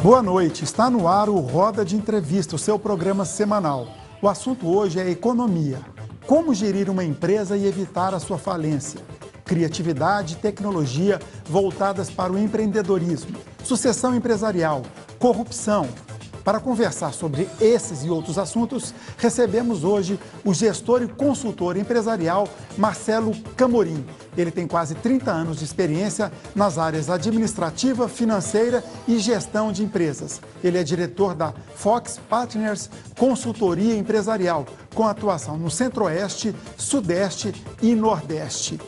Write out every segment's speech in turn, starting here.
Boa noite, está no ar o Roda de Entrevista, o seu programa semanal. O assunto hoje é economia. Como gerir uma empresa e evitar a sua falência. Criatividade e tecnologia voltadas para o empreendedorismo, sucessão empresarial, corrupção. Para conversar sobre esses e outros assuntos, recebemos hoje o gestor e consultor empresarial Marcelo Camorim. Ele tem quase 30 anos de experiência nas áreas administrativa, financeira e gestão de empresas. Ele é diretor da Fox Partners Consultoria Empresarial, com atuação no Centro-Oeste, Sudeste e Nordeste.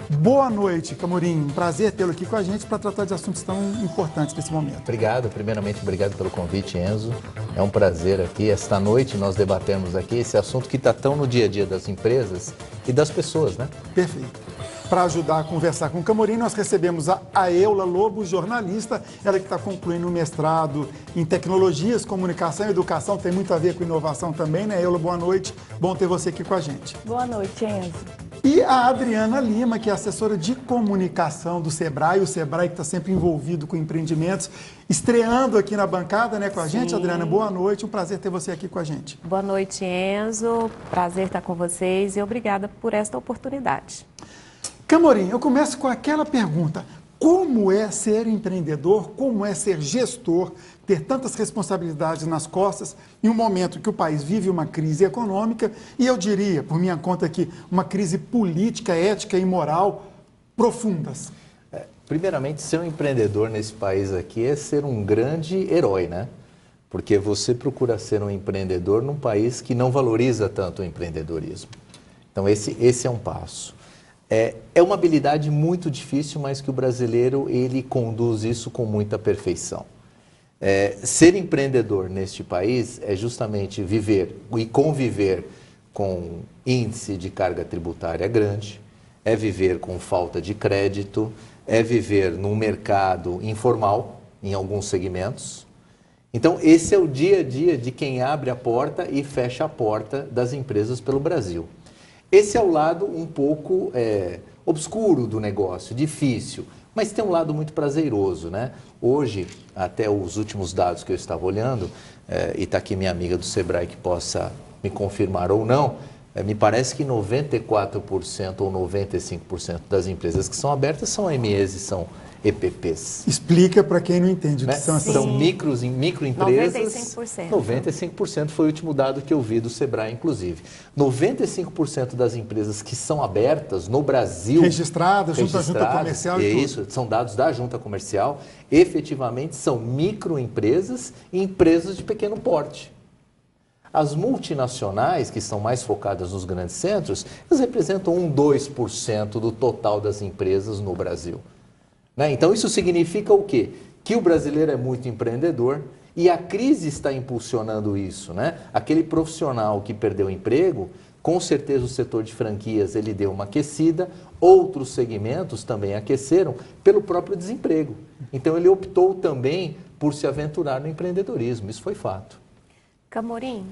Boa noite, Camorim. Um prazer tê-lo aqui com a gente para tratar de assuntos tão importantes nesse momento. Obrigado. Primeiramente, obrigado pelo convite, Enzo. É um prazer aqui, esta noite, nós debatermos aqui esse assunto que está tão no dia a dia das empresas e das pessoas, né? Perfeito. Para ajudar a conversar com o Camorim, nós recebemos a Eula Lobo, jornalista, ela que está concluindo um mestrado em tecnologias, comunicação e educação, tem muito a ver com inovação também, né? Eula, boa noite, bom ter você aqui com a gente. Boa noite, Enzo. E a Adriana Lima, que é assessora de comunicação do Sebrae, o Sebrae que está sempre envolvido com empreendimentos, estreando aqui na bancada, né, com a gente. Adriana, boa noite, um prazer ter você aqui com a gente. Boa noite, Enzo, prazer estar com vocês e obrigada por esta oportunidade. Camorim, eu começo com aquela pergunta: como é ser empreendedor, como é ser gestor, ter tantas responsabilidades nas costas em um momento que o país vive uma crise econômica e eu diria, por minha conta aqui, uma crise política, ética e moral profundas? Primeiramente, ser um empreendedor nesse país aqui é ser um grande herói, né? Porque você procura ser um empreendedor num país que não valoriza tanto o empreendedorismo. Então, esse é um passo. É uma habilidade muito difícil, mas que o brasileiro ele conduz isso com muita perfeição. Ser empreendedor neste país é justamente viver e conviver com índice de carga tributária grande, é viver com falta de crédito, é viver num mercado informal em alguns segmentos. Então, esse é o dia a dia de quem abre a porta e fecha a porta das empresas pelo Brasil. Esse é o lado um pouco obscuro do negócio, difícil, mas tem um lado muito prazeroso, né? Hoje, até os últimos dados que eu estava olhando, e está aqui minha amiga do Sebrae que possa me confirmar ou não, me parece que 94% ou 95% das empresas que são abertas são MEs e são EPPs. Explica para quem não entende o que são essas. São microempresas. 95%. 95% foi o último dado que eu vi do Sebrae, inclusive. 95% das empresas que são abertas no Brasil... Registradas, junto à junta comercial e tudo. Isso, são dados da junta comercial. Efetivamente, são microempresas e empresas de pequeno porte. As multinacionais, que são mais focadas nos grandes centros, elas representam 2% do total das empresas no Brasil. Né? Então, isso significa o quê? Que o brasileiro é muito empreendedor e a crise está impulsionando isso. Né? Aquele profissional que perdeu o emprego, com certeza o setor de franquias ele deu uma aquecida, outros segmentos também aqueceram pelo próprio desemprego. Então, ele optou também por se aventurar no empreendedorismo, isso foi fato. Camorim,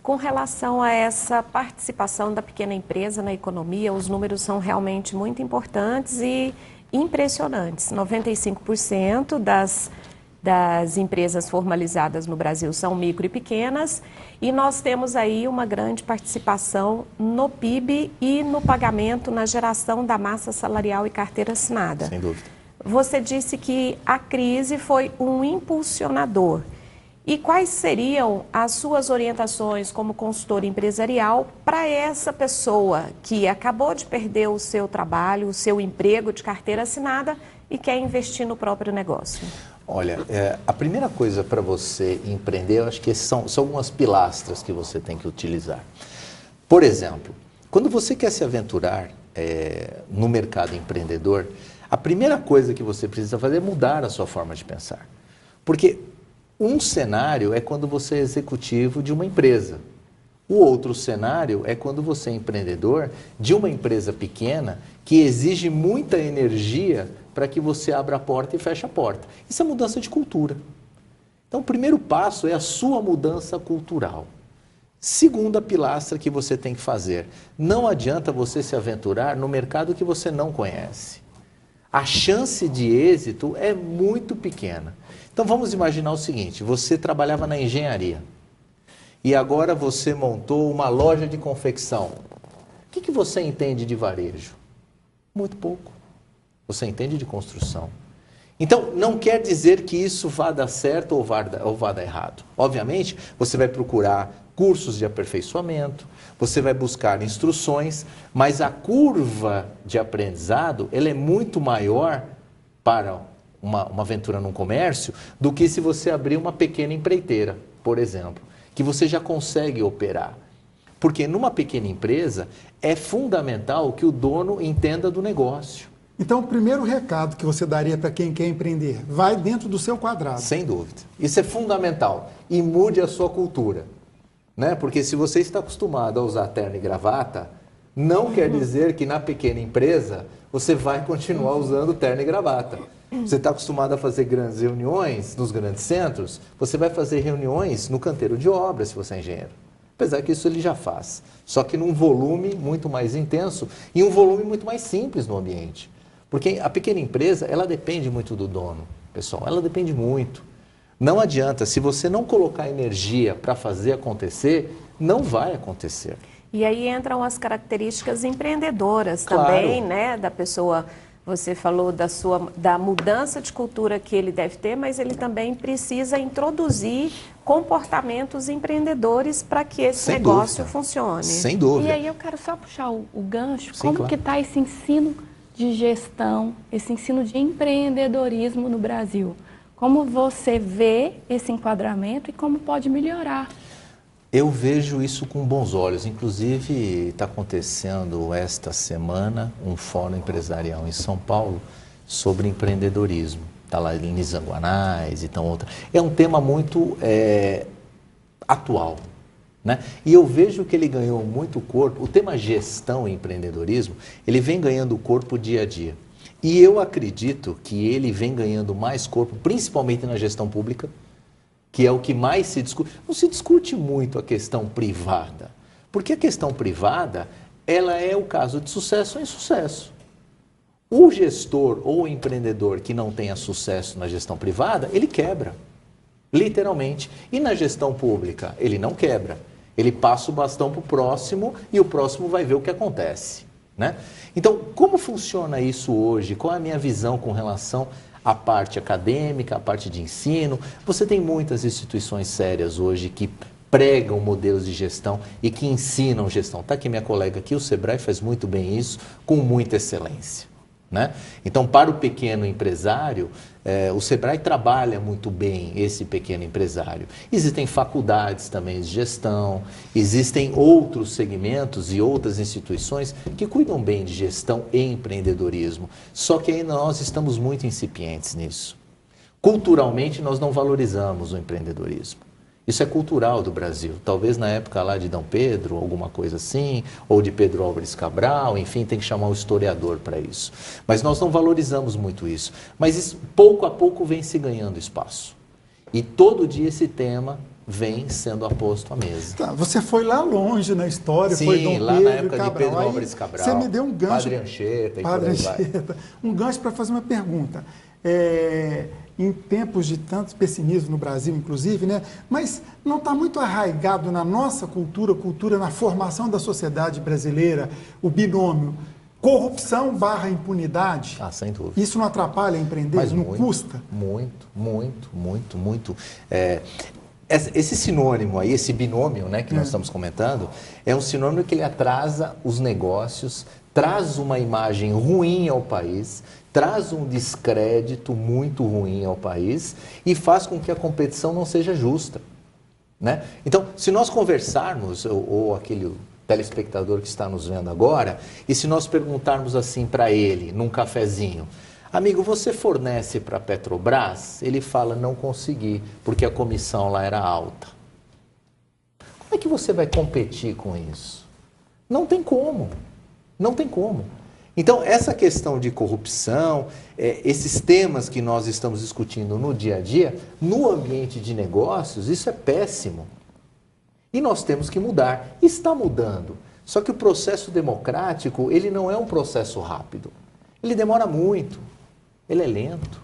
com relação a essa participação da pequena empresa na economia, os números são realmente muito importantes e impressionantes. 95% das empresas formalizadas no Brasil são micro e pequenas e nós temos aí uma grande participação no PIB e no pagamento, na geração da massa salarial e carteira assinada. Sem dúvida. Você disse que a crise foi um impulsionador. E quais seriam as suas orientações como consultor empresarial para essa pessoa que acabou de perder o seu trabalho, o seu emprego de carteira assinada e quer investir no próprio negócio? Olha, a primeira coisa para você empreender, eu acho que são algumas pilastras que você tem que utilizar. Por exemplo, quando você quer se aventurar no mercado empreendedor, a primeira coisa que você precisa fazer é mudar a sua forma de pensar. Porque um cenário é quando você é executivo de uma empresa. O outro cenário é quando você é empreendedor de uma empresa pequena que exige muita energia para que você abra a porta e feche a porta. Isso é mudança de cultura. Então, o primeiro passo é a sua mudança cultural. Segunda pilastra que você tem que fazer. Não adianta você se aventurar no mercado que você não conhece. a chance de êxito é muito pequena. Então vamos imaginar o seguinte, você trabalhava na engenharia e agora você montou uma loja de confecção. O que você entende de varejo? Muito pouco. Você entende de construção. Então, não quer dizer que isso vá dar certo ou vá dar errado. Obviamente, você vai procurar cursos de aperfeiçoamento, você vai buscar instruções, mas a curva de aprendizado ela é muito maior para uma aventura num comércio do que se você abrir uma pequena empreiteira, por exemplo, que você já consegue operar. Porque numa pequena empresa é fundamental que o dono entenda do negócio. Então, o primeiro recado que você daria para quem quer empreender, vai dentro do seu quadrado. Sem dúvida. Isso é fundamental. E mude a sua cultura. Né? Porque se você está acostumado a usar terno e gravata, não quer dizer que na pequena empresa você vai continuar usando terno e gravata. Você está acostumado a fazer grandes reuniões nos grandes centros, você vai fazer reuniões no canteiro de obras, se você é engenheiro. Apesar que isso ele já faz. Só que num volume muito mais intenso e um volume muito mais simples no ambiente. Porque a pequena empresa, ela depende muito do dono, pessoal. Ela depende muito. Não adianta, se você não colocar energia para fazer acontecer, não vai acontecer. E aí entram as características empreendedoras Claro. também, né? Da pessoa, você falou da mudança de cultura que ele deve ter, mas ele também precisa introduzir comportamentos empreendedores para que esse Sem negócio dúvida. funcione. Sem dúvida. E aí eu quero só puxar o gancho, Sim, como claro. que está esse ensino de gestão, esse ensino de empreendedorismo no Brasil? Como você vê esse enquadramento e como pode melhorar? Eu vejo isso com bons olhos. Inclusive, está acontecendo esta semana um fórum empresarial em São Paulo sobre empreendedorismo. Está lá em Nizanguanais e então outra. É um tema muito atual. Né? E eu vejo que ele ganhou muito corpo. O tema gestão e empreendedorismo, ele vem ganhando corpo dia a dia. E eu acredito que ele vem ganhando mais corpo, principalmente na gestão pública, que é o que mais se discute. Não se discute muito a questão privada, porque a questão privada, ela é o caso de sucesso ou insucesso. O gestor ou o empreendedor que não tenha sucesso na gestão privada, ele quebra, literalmente. E na gestão pública, ele não quebra. Ele passa o bastão para o próximo e o próximo vai ver o que acontece. Né? Então, como funciona isso hoje? Qual é a minha visão com relação à parte acadêmica, à parte de ensino? Você tem muitas instituições sérias hoje que pregam modelos de gestão e que ensinam gestão. Está aqui minha colega aqui, o Sebrae faz muito bem isso, com muita excelência. Né? Então, para o pequeno empresário, o Sebrae trabalha muito bem esse pequeno empresário. Existem faculdades também de gestão, existem outros segmentos e outras instituições que cuidam bem de gestão e empreendedorismo. Só que ainda nós estamos muito incipientes nisso. Culturalmente, nós não valorizamos o empreendedorismo. Isso é cultural do Brasil. Talvez na época lá de Dom Pedro, alguma coisa assim, ou de Pedro Álvares Cabral, enfim, tem que chamar o historiador para isso. Mas nós não valorizamos muito isso. Mas isso, pouco a pouco, vem se ganhando espaço. E todo dia esse tema vem sendo aposto à mesa. Tá, você foi lá longe na história, Sim, foi Dom Pedro, lá na época Cabral. de Pedro Aí Álvares Cabral, você me deu um gancho. Padre Anchieta e Padre por aí vai. Anchieta. Um gancho para fazer uma pergunta. Em tempos de tanto pessimismo no Brasil, inclusive, né? Mas não está muito arraigado na nossa cultura, na formação da sociedade brasileira, o binômio corrupção / impunidade? Ah, sem dúvida. Isso não atrapalha empreender? Mas não muito, custa? Muito. Esse sinônimo aí, esse binômio, né, que nós estamos comentando, é um sinônimo que ele atrasa os negócios, traz uma imagem ruim ao país, traz um descrédito muito ruim ao país e faz com que a competição não seja justa. Né? Então, se nós conversarmos, ou aquele telespectador que está nos vendo agora, e se nós perguntarmos assim para ele, num cafezinho, amigo, você fornece para a Petrobras? Ele fala, não consegui, porque a comissão lá era alta. Como é que você vai competir com isso? Não tem como. Não tem como. Então, essa questão de corrupção, esses temas que nós estamos discutindo no dia a dia, no ambiente de negócios, isso é péssimo. E nós temos que mudar. Está mudando. Só que o processo democrático, ele não é um processo rápido. Ele demora muito. ele é lento,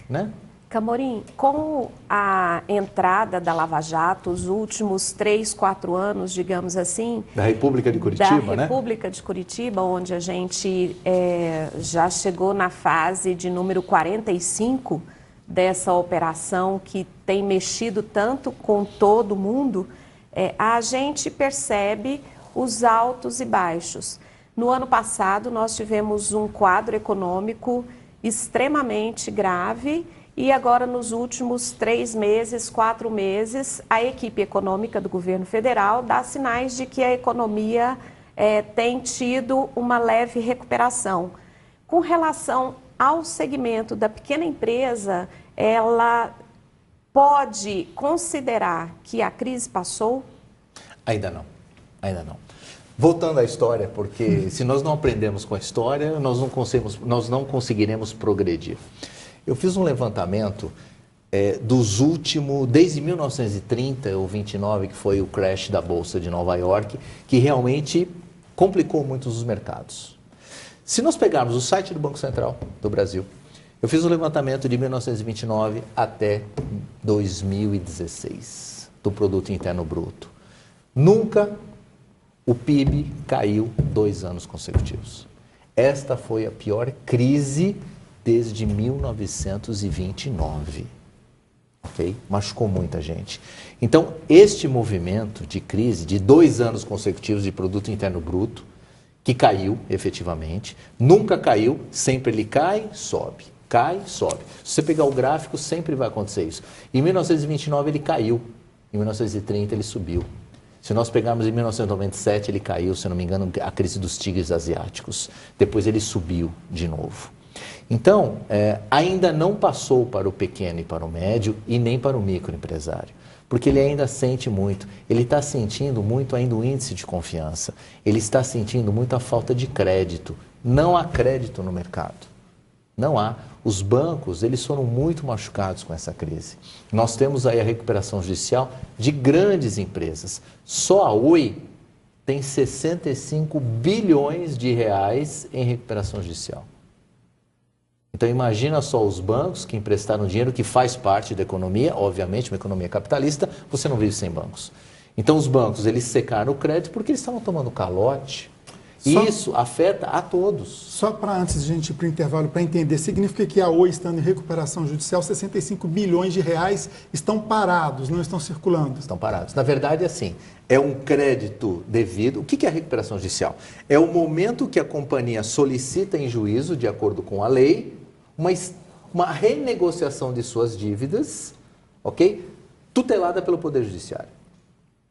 né? Camorim, com a entrada da Lava Jato, os últimos 3, 4 anos, digamos assim... Da República de Curitiba, né? Da República de Curitiba, onde a gente já chegou na fase de número 45 dessa operação que tem mexido tanto com todo mundo, a gente percebe os altos e baixos. No ano passado, nós tivemos um quadro econômico extremamente grave e agora, nos últimos 3 meses, 4 meses, a equipe econômica do governo federal dá sinais de que a economia tem tido uma leve recuperação. Com relação ao segmento da pequena empresa, ela pode considerar que a crise passou? Ainda não, ainda não. Voltando à história, porque se nós não aprendemos com a história, nós não conseguiremos progredir. Eu fiz um levantamento dos últimos, desde 1930 ou 29, que foi o crash da Bolsa de Nova York, que realmente complicou muito os mercados. Se nós pegarmos o site do Banco Central do Brasil, eu fiz um levantamento de 1929 até 2016 do Produto Interno Bruto. Nunca o PIB caiu 2 anos consecutivos. Esta foi a pior crise desde 1929, ok? Machucou muita gente. Então, este movimento de crise de 2 anos consecutivos de Produto Interno Bruto, que caiu efetivamente, nunca caiu, sempre ele cai, sobe. Cai, sobe. Se você pegar o gráfico, sempre vai acontecer isso. Em 1929 ele caiu, em 1930 ele subiu. Se nós pegarmos em 1997, ele caiu, se eu não me engano, a crise dos tigres asiáticos. Depois ele subiu de novo. Então, ainda não passou para o pequeno e para o médio e nem para o microempresário, porque ele ainda sente muito, ele está sentindo muito ainda o índice de confiança, ele está sentindo muito a falta de crédito. Não há crédito no mercado, não há. Os bancos, eles foram muito machucados com essa crise. Nós temos aí a recuperação judicial de grandes empresas. Só a Oi tem 65 bilhões de reais em recuperação judicial. Então imagina só os bancos que emprestaram dinheiro, que faz parte da economia, obviamente uma economia capitalista, você não vive sem bancos. Então os bancos, eles secaram o crédito porque eles estavam tomando calote. E isso afeta a todos. Só para antes de a gente ir para o intervalo, para entender, significa que a Oi, estando em recuperação judicial, 65 bilhões de reais estão parados, não estão circulando? Estão parados. Na verdade, assim, é um crédito devido. O que é a recuperação judicial? É o momento que a companhia solicita em juízo, de acordo com a lei, uma renegociação de suas dívidas, ok? Tutelada pelo Poder Judiciário.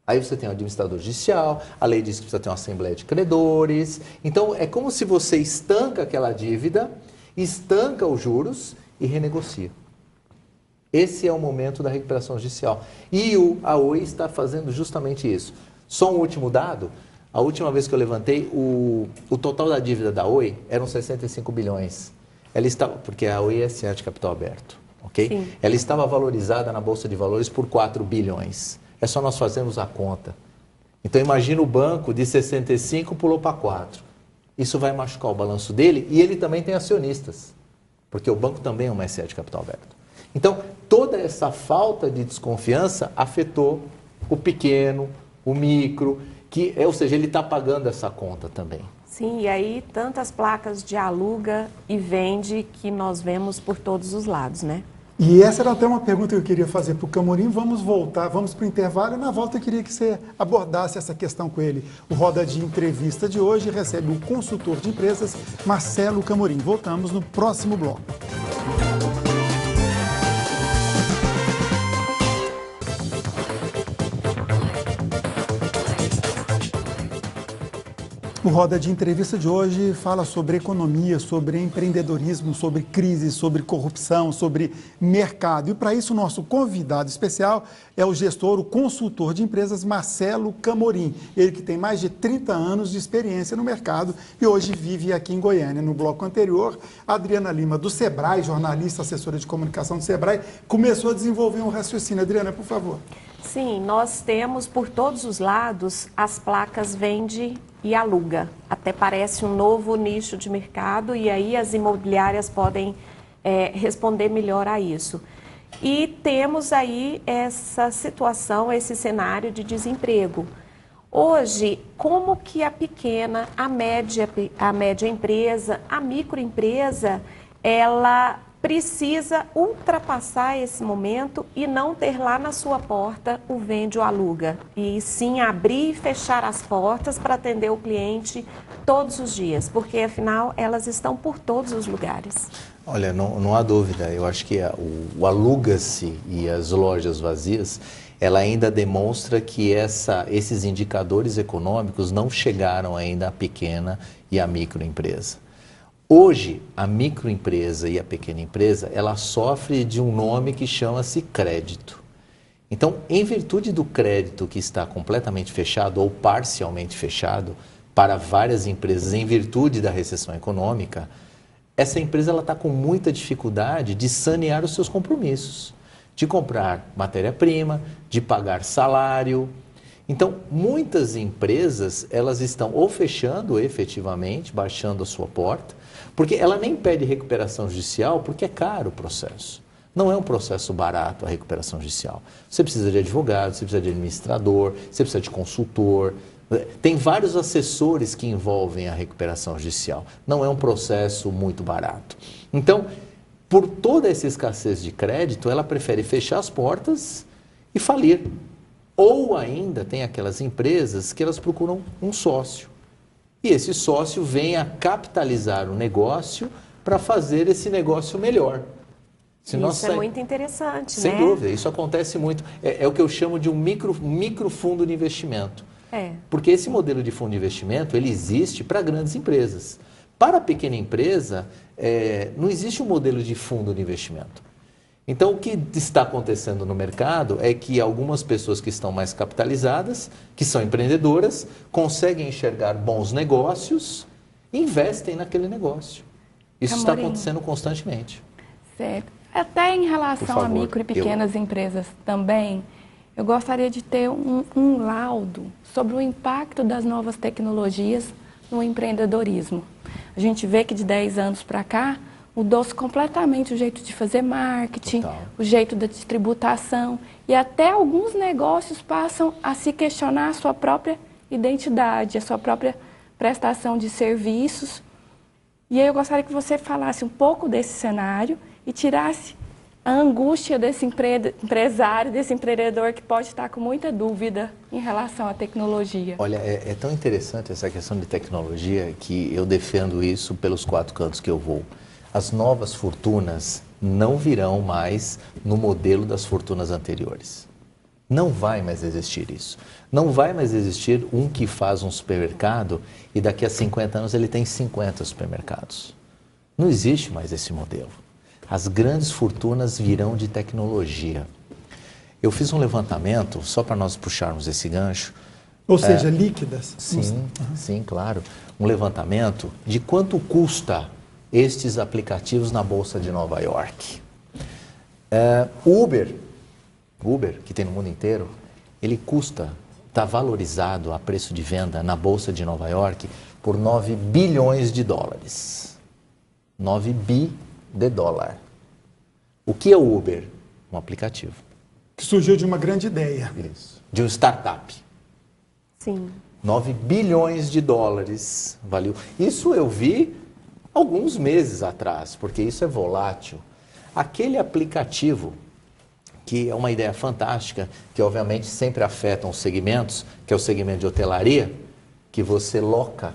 Aí você tem o administrador judicial, a lei diz que precisa ter uma assembleia de credores. Então, é como se você estanca aquela dívida, estanca os juros e renegocia. Esse é o momento da recuperação judicial. E a Oi está fazendo justamente isso. Só um último dado, a última vez que eu levantei, o total da dívida da Oi eram 65 bilhões. Ela estava, porque a Oi é SA de capital aberto, ok? Sim. Ela estava valorizada na Bolsa de Valores por 4 bilhões. É só nós fazermos a conta. Então imagina o banco de 65 pulou para 4. Isso vai machucar o balanço dele e ele também tem acionistas, porque o banco também é uma SA de capital aberto. Então toda essa falta de desconfiança afetou o pequeno, o micro, ou seja, ele está pagando essa conta também. Sim, e aí tantas placas de aluga e vende que nós vemos por todos os lados, né? E essa era até uma pergunta que eu queria fazer para o Camorim. Vamos voltar, vamos para o intervalo e na volta eu queria que você abordasse essa questão com ele. O Roda de Entrevista de hoje recebe o consultor de empresas Marcelo Camorim. Voltamos no próximo bloco. O Roda de Entrevista de hoje fala sobre economia, sobre empreendedorismo, sobre crise, sobre corrupção, sobre mercado. E para isso o nosso convidado especial é o gestor, o consultor de empresas Marcelo Camorim. Ele que tem mais de 30 anos de experiência no mercado e hoje vive aqui em Goiânia. No bloco anterior, a Adriana Lima, do Sebrae, jornalista, assessora de comunicação do Sebrae, começou a desenvolver um raciocínio. Adriana, por favor. Sim, nós temos por todos os lados as placas vende e aluga. Até parece um novo nicho de mercado e aí as imobiliárias podem responder melhor a isso. E temos aí essa situação, esse cenário de desemprego. Hoje, como que a pequena, a média empresa, a microempresa, ela precisa ultrapassar esse momento e não ter lá na sua porta o vende ou aluga, e sim abrir e fechar as portas para atender o cliente todos os dias, porque afinal elas estão por todos os lugares. Olha, não há dúvida, eu acho que o aluga-se e as lojas vazias, ela ainda demonstra que esses indicadores econômicos não chegaram ainda à pequena e à microempresa. Hoje, a microempresa e a pequena empresa, ela sofre de um nome que chama-se crédito. Então, em virtude do crédito que está completamente fechado ou parcialmente fechado para várias empresas em virtude da recessão econômica, essa empresa está com muita dificuldade de sanear os seus compromissos, de comprar matéria-prima, de pagar salário. Então, muitas empresas, elas estão ou fechando efetivamente, baixando a sua porta, porque ela nem pede recuperação judicial, porque é caro o processo. Não é um processo barato a recuperação judicial. Você precisa de advogado, você precisa de administrador, você precisa de consultor. Tem vários assessores que envolvem a recuperação judicial. Não é um processo muito barato. Então, por toda essa escassez de crédito, ela prefere fechar as portas e falir. Ou ainda tem aquelas empresas que elas procuram um sócio. E esse sócio vem a capitalizar o negócio para fazer esse negócio melhor. Isso é muito interessante, Sem dúvida, isso acontece muito. É o que eu chamo de um micro fundo de investimento. Porque esse modelo de fundo de investimento, ele existe para grandes empresas. Para a pequena empresa, não existe um modelo de fundo de investimento. Então, o que está acontecendo no mercado é que algumas pessoas que estão mais capitalizadas, que são empreendedoras, conseguem enxergar bons negócios e investem naquele negócio. Isso está acontecendo constantemente. Certo. Até em relação a micro e pequenas empresas também, eu gostaria de ter um laudo sobre o impacto das novas tecnologias no empreendedorismo. A gente vê que de 10 anos para cá, mudou-se completamente o jeito de fazer marketing, o jeito da tributação, e até alguns negócios passam a se questionar a sua própria identidade, a sua própria prestação de serviços. E aí eu gostaria que você falasse um pouco desse cenário e tirasse a angústia desse empresário, desse empreendedor que pode estar com muita dúvida em relação à tecnologia. Olha, é tão interessante essa questão de tecnologia que eu defendo isso pelos 4 cantos que eu vou. As novas fortunas não virão mais no modelo das fortunas anteriores. Não vai mais existir isso. Não vai mais existir um que faz um supermercado e daqui a 50 anos ele tem 50 supermercados. Não existe mais esse modelo. As grandes fortunas virão de tecnologia. Eu fiz um levantamento, só para nós puxarmos esse gancho. Ou seja, líquidas? Sim, claro. Um levantamento de quanto custa estes aplicativos na Bolsa de Nova York. Uber, que tem no mundo inteiro, ele está valorizado a preço de venda na Bolsa de Nova York por 9 bilhões de dólares. 9 bi de dólar. O que é o Uber? Um aplicativo. Que surgiu de uma grande ideia. Isso. De um startup. Sim. 9 bilhões de dólares valeu. Isso eu vi alguns meses atrás, porque isso é volátil. Aquele aplicativo, que é uma ideia fantástica, que obviamente sempre afeta os segmentos, que é o segmento de hotelaria, que você loca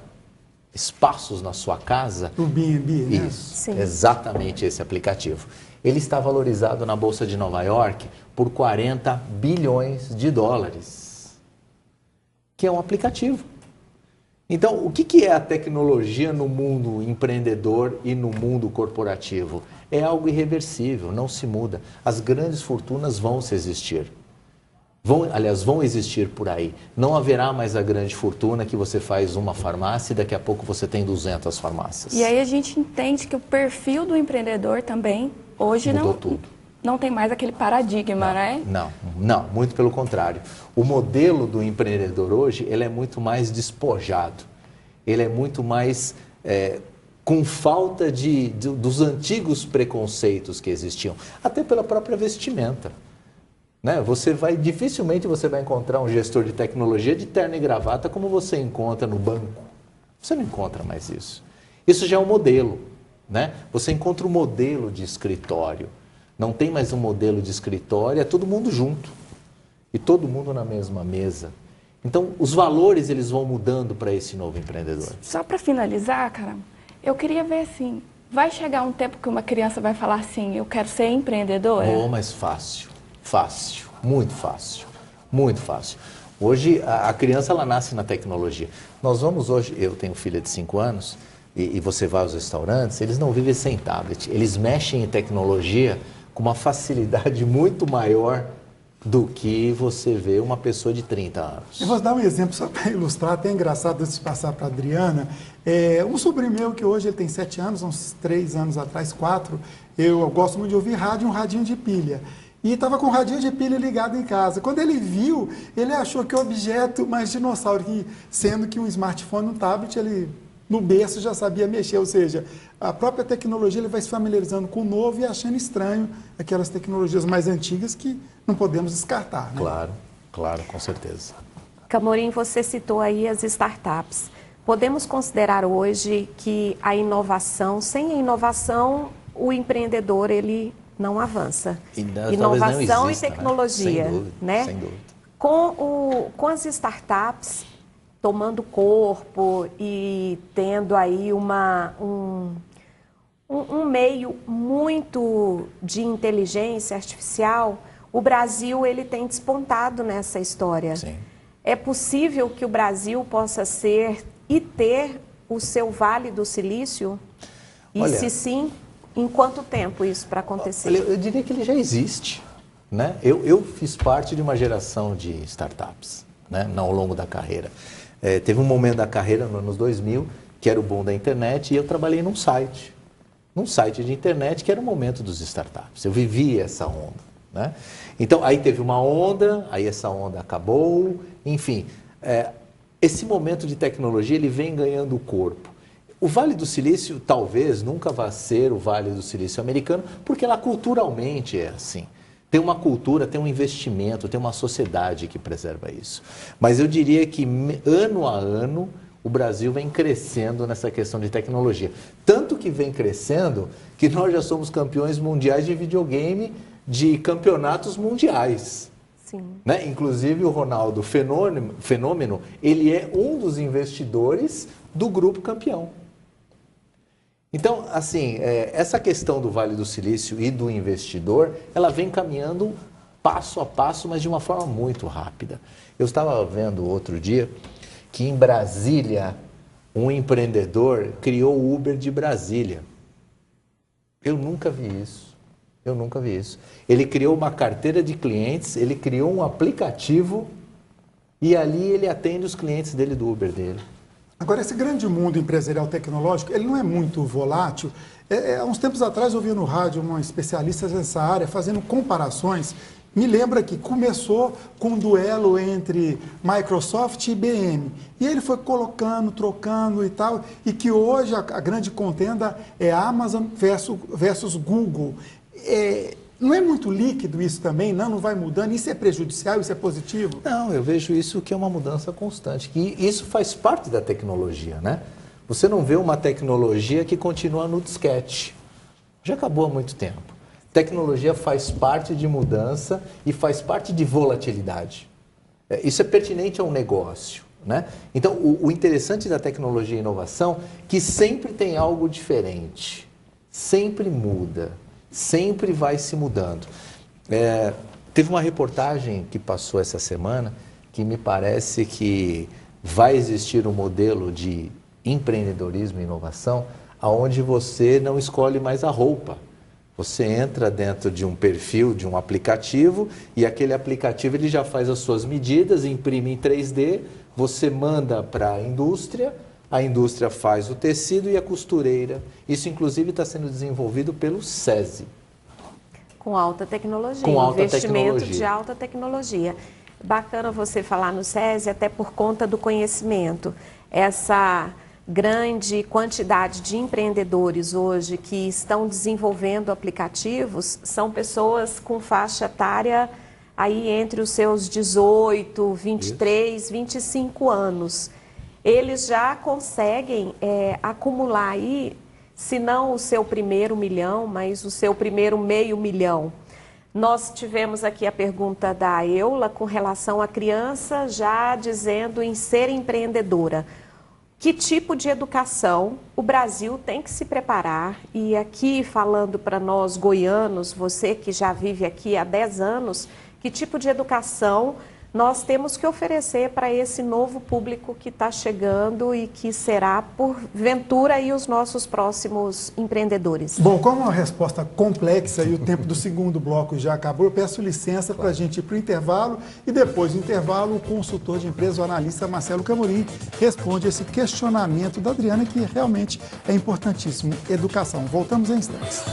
espaços na sua casa. O B&B, né? Isso, Sim. Exatamente esse aplicativo. Ele está valorizado na Bolsa de Nova York por 40 bilhões de dólares, que é um aplicativo. Então, o que é a tecnologia no mundo empreendedor e no mundo corporativo? É algo irreversível, não se muda. As grandes fortunas vão existir. Vão existir por aí. Não haverá mais a grande fortuna que você faz uma farmácia e daqui a pouco você tem 200 farmácias. E aí a gente entende que o perfil do empreendedor também, hoje não tem mais aquele paradigma, né? Não, muito pelo contrário. O modelo do empreendedor hoje, ele é muito mais despojado. Ele é muito mais com falta dos antigos preconceitos que existiam, até pela própria vestimenta. Né? Dificilmente você vai encontrar um gestor de tecnologia de terno e gravata como você encontra no banco. Você não encontra mais isso. Isso já é um modelo. Né? Você encontra um modelo de escritório. Não tem mais um modelo de escritório, é todo mundo junto. E todo mundo na mesma mesa. Então, os valores eles vão mudando para esse novo empreendedor. Só para finalizar, cara, eu queria ver assim, vai chegar um tempo que uma criança vai falar assim, eu quero ser empreendedora? Oh, mas fácil, fácil, muito fácil, muito fácil. Hoje, a criança ela nasce na tecnologia. Nós vamos hoje, eu tenho filha de 5 anos, e você vai aos restaurantes, eles não vivem sem tablet. Eles mexem em tecnologia com uma facilidade muito maior do que você vê uma pessoa de 30 anos. Eu vou dar um exemplo só para ilustrar, até engraçado antes de passar para a Adriana. Um sobrinho meu, que hoje ele tem 7 anos, uns 3 anos atrás, 4, eu gosto muito de ouvir rádio, um radinho de pilha. E estava com o radinho de pilha ligado em casa. Quando ele viu, ele achou que o objeto mais dinossauro, sendo que um smartphone, um tablet, ele no berço já sabia mexer, ou seja, a própria tecnologia ele vai se familiarizando com o novo e achando estranho aquelas tecnologias mais antigas que não podemos descartar. Né? Claro, claro, com certeza. Camorim, você citou aí as startups. Podemos considerar hoje que a inovação, sem a inovação, o empreendedor ele não avança. Inovação e tecnologia, né? Sem dúvida, né? Sem dúvida. Com as startups tomando corpo e tendo aí um meio muito de inteligência artificial, o Brasil ele tem despontado nessa história. Sim. É possível que o Brasil possa ser e ter o seu Vale do Silício? E Olha, se sim, em quanto tempo isso para acontecer? Eu diria que ele já existe. Né? Eu fiz parte de uma geração de startups, né? Ao longo da carreira. Teve um momento da carreira, nos anos 2000, que era o boom da internet, e eu trabalhei num site de internet, que era o momento dos startups. Eu vivi essa onda. Né? Então, aí teve uma onda, aí essa onda acabou, enfim. Esse momento de tecnologia, ele vem ganhando corpo. O Vale do Silício, talvez, nunca vá ser o Vale do Silício americano, porque lá culturalmente é assim. Tem uma cultura, tem um investimento, tem uma sociedade que preserva isso. Mas eu diria que, ano a ano, o Brasil vem crescendo nessa questão de tecnologia. Tanto que vem crescendo que nós já somos campeões mundiais de videogame, de campeonatos mundiais. Sim. Né? Inclusive o Ronaldo Fenômeno, ele é um dos investidores do grupo campeão. Então, assim, essa questão do Vale do Silício e do investidor, ela vem caminhando passo a passo, mas de uma forma muito rápida. Eu estava vendo outro dia que em Brasília, um empreendedor criou o Uber de Brasília. Eu nunca vi isso. Eu nunca vi isso. Ele criou uma carteira de clientes, ele criou um aplicativo e ali ele atende os clientes dele do Uber dele. Agora, esse grande mundo empresarial tecnológico, ele não é muito volátil. Há uns tempos atrás eu ouvi no rádio uma especialista nessa área fazendo comparações. Me lembra que começou com um duelo entre Microsoft e IBM. E ele foi colocando, trocando e tal, e que hoje a grande contenda é Amazon versus Google. Não é muito líquido isso também? Não vai mudando? Isso é prejudicial? Isso é positivo? Não, eu vejo isso que é uma mudança constante. E isso faz parte da tecnologia, né? Você não vê uma tecnologia que continua no disquete. Já acabou há muito tempo. Tecnologia faz parte de mudança e faz parte de volatilidade. Isso é pertinente a um negócio, né? Então, o interessante da tecnologia e inovação é que sempre tem algo diferente. Sempre muda. Sempre vai se mudando. Teve uma reportagem que passou essa semana que me parece que vai existir um modelo de empreendedorismo e inovação onde você não escolhe mais a roupa. Você entra dentro de um perfil, de um aplicativo, e aquele aplicativo ele já faz as suas medidas, imprime em 3D, você manda para a indústria faz o tecido e a costureira. Isso, inclusive, está sendo desenvolvido pelo SESI. Com alta tecnologia, com alta investimento tecnologia. de alta tecnologia. Bacana você falar no SESI, até por conta do conhecimento. Essa grande quantidade de empreendedores hoje que estão desenvolvendo aplicativos são pessoas com faixa etária aí entre os seus 18, 23, 25 anos. Eles já conseguem acumular aí, se não o seu primeiro milhão, mas o seu primeiro meio milhão. Nós tivemos aqui a pergunta da Eula com relação à criança já dizendo em ser empreendedora. Que tipo de educação o Brasil tem que se preparar? E aqui falando para nós goianos, você que já vive aqui há 10 anos, que tipo de educação nós temos que oferecer para esse novo público que está chegando e que será, porventura, aí os nossos próximos empreendedores? Bom, como é uma resposta complexa e o tempo do segundo bloco já acabou, eu peço licença para a gente ir para o intervalo e depois do intervalo o consultor de empresa, o analista Marcelo Camorim, responde esse questionamento da Adriana que realmente é importantíssimo, educação. Voltamos em instantes.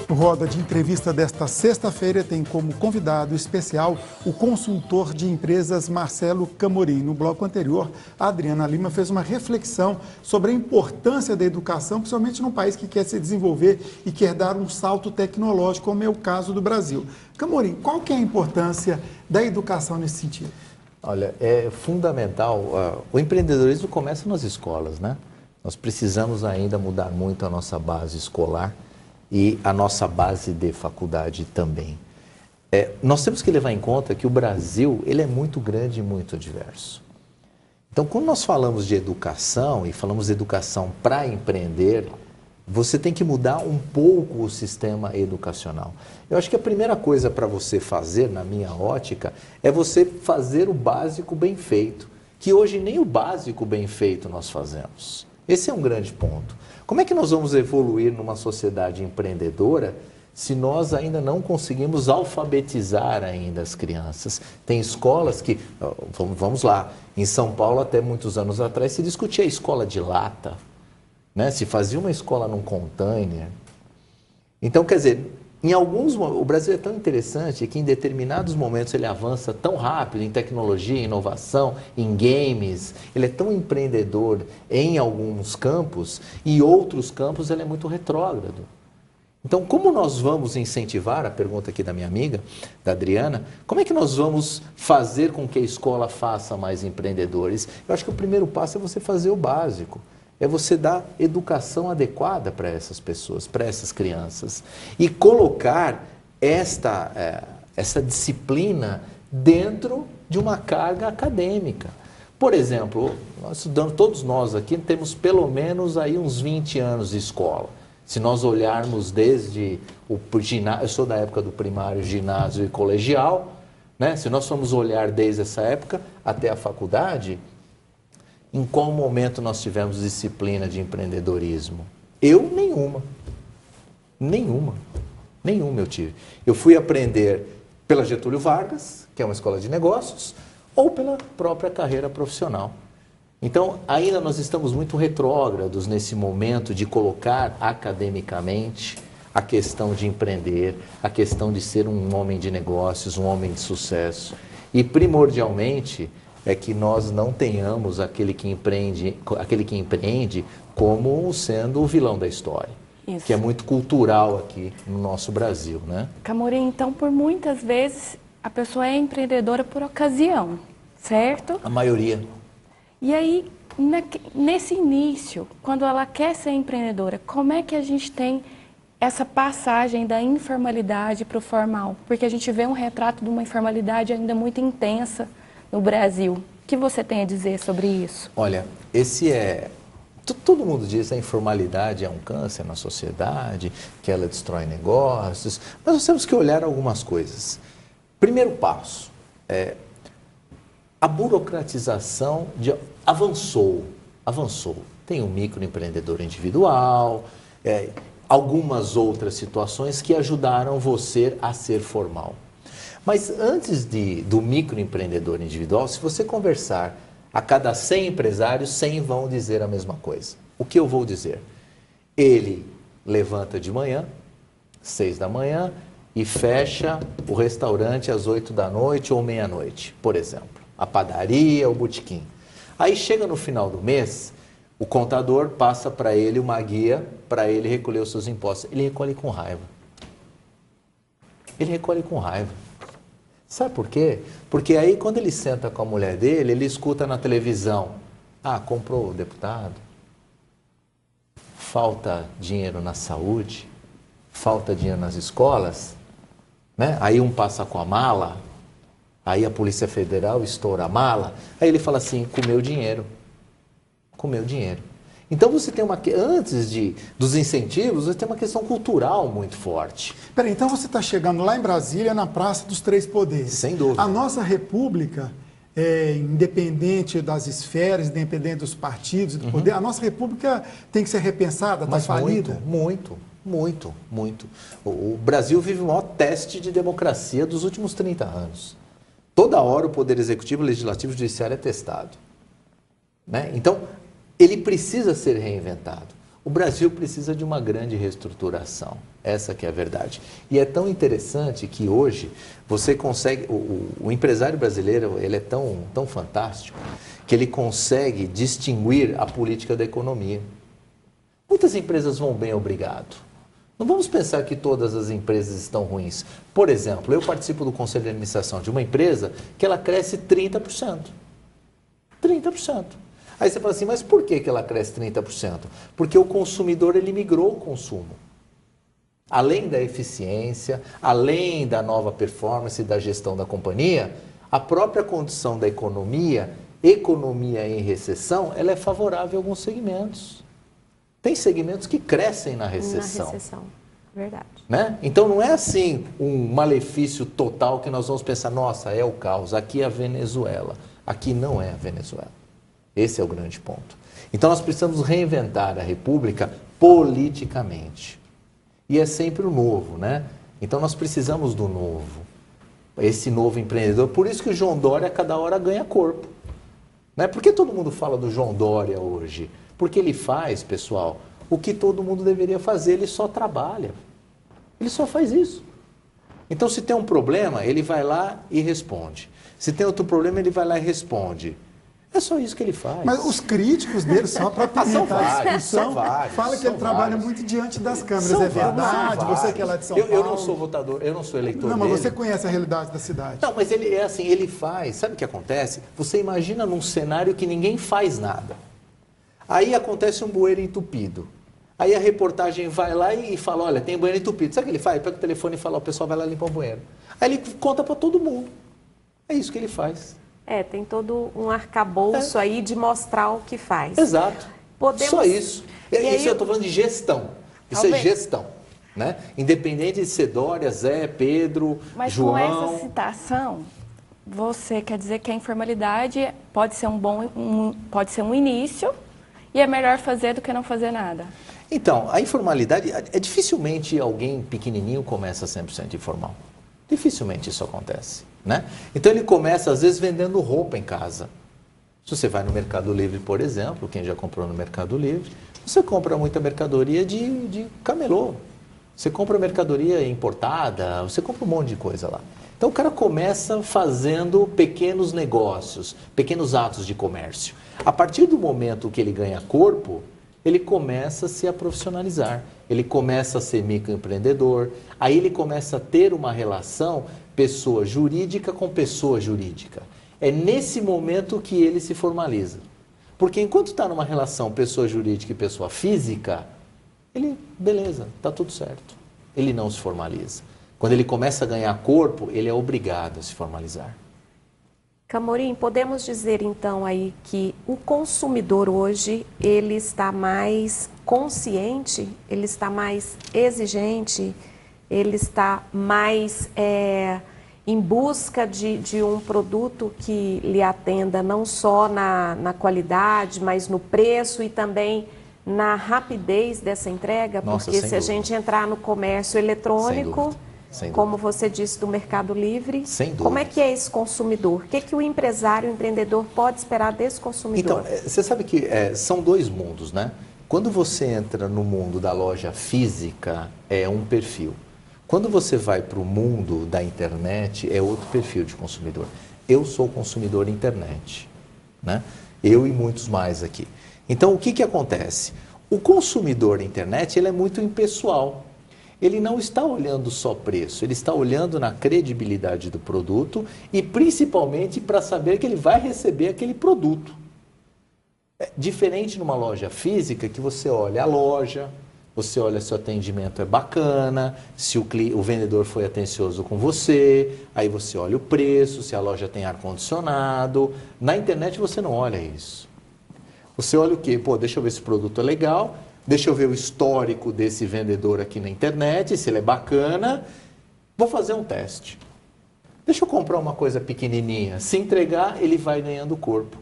O Roda de Entrevista desta sexta-feira tem como convidado especial o consultor de empresas Marcelo Camorim. No bloco anterior, a Adriana Lima fez uma reflexão sobre a importância da educação, principalmente num país que quer se desenvolver e quer dar um salto tecnológico, como é o caso do Brasil. Camorim, qual que é a importância da educação nesse sentido? Olha, é fundamental. O empreendedorismo começa nas escolas, né? Nós precisamos ainda mudar muito a nossa base escolar e a nossa base de faculdade também. Nós temos que levar em conta que o Brasil ele é muito grande e muito diverso. Então, quando nós falamos de educação e falamos de educação para empreender, você tem que mudar um pouco o sistema educacional. Eu acho que a primeira coisa para você fazer, na minha ótica, é você fazer o básico bem feito, que hoje nem o básico bem feito nós fazemos. Esse é um grande ponto. Como é que nós vamos evoluir numa sociedade empreendedora se nós ainda não conseguimos alfabetizar ainda as crianças? Tem escolas que, vamos lá, em São Paulo até muitos anos atrás se discutia a escola de lata, né? Se fazia uma escola num container. Então, quer dizer, o Brasil é tão interessante que em determinados momentos ele avança tão rápido em tecnologia, em inovação, em games, ele é tão empreendedor em alguns campos e outros campos ele é muito retrógrado. Então, como nós vamos incentivar, a pergunta aqui da minha amiga, da Adriana, como é que nós vamos fazer com que a escola faça mais empreendedores? Eu acho que o primeiro passo é você fazer o básico. É você dar educação adequada para essas pessoas, para essas crianças. E colocar essa disciplina dentro de uma carga acadêmica. Por exemplo, todos nós aqui temos pelo menos aí uns 20 anos de escola. Se nós olharmos desde o ginásio, eu sou da época do primário, ginásio e colegial, né? Se nós formos olhar desde essa época até a faculdade, em qual momento nós tivemos disciplina de empreendedorismo? Eu, nenhuma. Nenhuma eu tive. Eu fui aprender pela Getúlio Vargas, que é uma escola de negócios, ou pela própria carreira profissional. Então, ainda nós estamos muito retrógrados nesse momento de colocar academicamente a questão de empreender, a questão de ser um homem de negócios, um homem de sucesso. E, primordialmente, é que nós não tenhamos aquele que empreende como sendo o vilão da história. Isso. Que é muito cultural aqui no nosso Brasil, né? Camorim, então, por muitas vezes, a pessoa é empreendedora por ocasião, certo? A maioria. E aí, nesse início, quando ela quer ser empreendedora, como é que a gente tem essa passagem da informalidade para o formal? Porque a gente vê um retrato de uma informalidade ainda muito intensa no Brasil. O que você tem a dizer sobre isso? Olha, todo mundo diz que a informalidade é um câncer na sociedade, que ela destrói negócios, mas nós temos que olhar algumas coisas. Primeiro passo, a burocratização avançou. Tem o microempreendedor individual, algumas outras situações que ajudaram você a ser formal. Mas antes do microempreendedor individual, se você conversar a cada 100 empresários, 100 vão dizer a mesma coisa. O que eu vou dizer? Ele levanta de manhã, 6 da manhã, e fecha o restaurante às 8 da noite ou meia-noite, por exemplo. A padaria, o botequim. Aí chega no final do mês, o contador passa para ele uma guia para ele recolher os seus impostos. Ele recolhe com raiva. Ele recolhe com raiva. Sabe por quê? Porque aí quando ele senta com a mulher dele, ele escuta na televisão: ah, comprou o deputado, falta dinheiro na saúde, falta dinheiro nas escolas, né? Aí um passa com a mala, aí a Polícia Federal estoura a mala, aí ele fala assim: comeu dinheiro. Comeu dinheiro. Então você tem antes dos incentivos, você tem uma questão cultural muito forte. Peraí, então você está chegando lá em Brasília, na Praça dos Três Poderes. Sem dúvida. A nossa república, independente das esferas, independente dos partidos e do poder, a nossa república tem que ser repensada, está falida? Muito. O Brasil vive o maior teste de democracia dos últimos 30 anos. Toda hora o Poder Executivo, Legislativo e Judiciário é testado. Né? Então, ele precisa ser reinventado. O Brasil precisa de uma grande reestruturação. Essa que é a verdade. E é tão interessante que hoje você consegue... O empresário brasileiro, ele é tão fantástico que ele consegue distinguir a política da economia. Muitas empresas vão bem, obrigado. Não vamos pensar que todas as empresas estão ruins. Por exemplo, eu participo do conselho de administração de uma empresa que ela cresce 30%. 30%. Aí você fala assim, mas por que ela cresce 30%? Porque o consumidor, ele migrou o consumo. Além da eficiência, além da nova performance da gestão da companhia, a própria condição da economia em recessão, ela é favorável a alguns segmentos. Tem segmentos que crescem na recessão. Na recessão, verdade. Né? Então não é assim um malefício total que nós vamos pensar, nossa, é o caos, aqui é a Venezuela. Aqui não é a Venezuela. Esse é o grande ponto. Então nós precisamos reinventar a República politicamente. E é sempre o novo, né? Então nós precisamos do novo. Esse novo empreendedor. Por isso que o João Dória cada hora ganha corpo. Né? Por que todo mundo fala do João Dória hoje? Porque ele faz, pessoal, o que todo mundo deveria fazer, ele só trabalha. Ele só faz isso. Então se tem um problema, ele vai lá e responde. Se tem outro problema, ele vai lá e responde. É só isso que ele faz. Mas os críticos dele, só para apimentar a discussão, fala que ele trabalha muito diante das câmeras. É verdade? Você que é lá de São Paulo. Eu não sou votador, eu não sou eleitor Não, mas dele. você conhece a realidade da cidade. Não, mas ele é assim, ele faz. Sabe o que acontece? Você imagina num cenário que ninguém faz nada. Aí acontece um bueiro entupido. Aí a reportagem vai lá e fala, olha, tem bueiro entupido. Sabe o que ele faz? Pega o telefone e fala, o pessoal vai lá limpar o bueiro. Aí ele conta para todo mundo. É isso que ele faz. Tem todo um arcabouço aí de mostrar o que faz. Exato. Só isso. Isso eu estou falando de gestão. Isso é gestão. Né? Independente de ser Dória, Zé, Pedro, mas João... Mas com essa citação, você quer dizer que a informalidade pode ser pode ser um início e é melhor fazer do que não fazer nada? Então, a informalidade... dificilmente alguém pequenininho começa 100% informal. Dificilmente isso acontece. Né? Então ele começa, às vezes, vendendo roupa em casa. Se você vai no Mercado Livre, por exemplo, quem já comprou no Mercado Livre, você compra muita mercadoria de camelô. Você compra mercadoria importada, você compra um monte de coisa lá. Então o cara começa fazendo pequenos negócios, pequenos atos de comércio. A partir do momento que ele ganha corpo, ele começa a se profissionalizar. Ele começa a ser microempreendedor, aí ele começa a ter uma relação pessoa jurídica com pessoa jurídica. É nesse momento que ele se formaliza. Porque enquanto está numa relação pessoa jurídica e pessoa física, beleza, está tudo certo. Ele não se formaliza. Quando ele começa a ganhar corpo, ele é obrigado a se formalizar. Camorim, podemos dizer então aí que o consumidor hoje, ele está mais consciente, ele está mais exigente, ele está mais em busca de um produto que lhe atenda não só na qualidade, mas no preço e também na rapidez dessa entrega? Nossa, porque se a gente entrar no comércio eletrônico, como você disse, do Mercado Livre, como é que é esse consumidor? O que o empresário, o empreendedor pode esperar desse consumidor? Então, você sabe que são dois mundos, né? Quando você entra no mundo da loja física, é um perfil. Quando você vai para o mundo da internet, é outro perfil de consumidor. Eu sou consumidor internet, né? Eu e muitos mais aqui. Então, o que acontece? O consumidor internet, ele é muito impessoal. Ele não está olhando só preço, ele está olhando na credibilidade do produto e principalmente para saber que ele vai receber aquele produto. É diferente numa loja física que você olha a loja, você olha se o atendimento é bacana, se o vendedor foi atencioso com você, aí você olha o preço, se a loja tem ar-condicionado. Na internet você não olha isso. Você olha o quê? Pô, deixa eu ver se o produto é legal, deixa eu ver o histórico desse vendedor aqui na internet, se ele é bacana. Vou fazer um teste. Deixa eu comprar uma coisa pequenininha. Se entregar, ele vai ganhando corpo.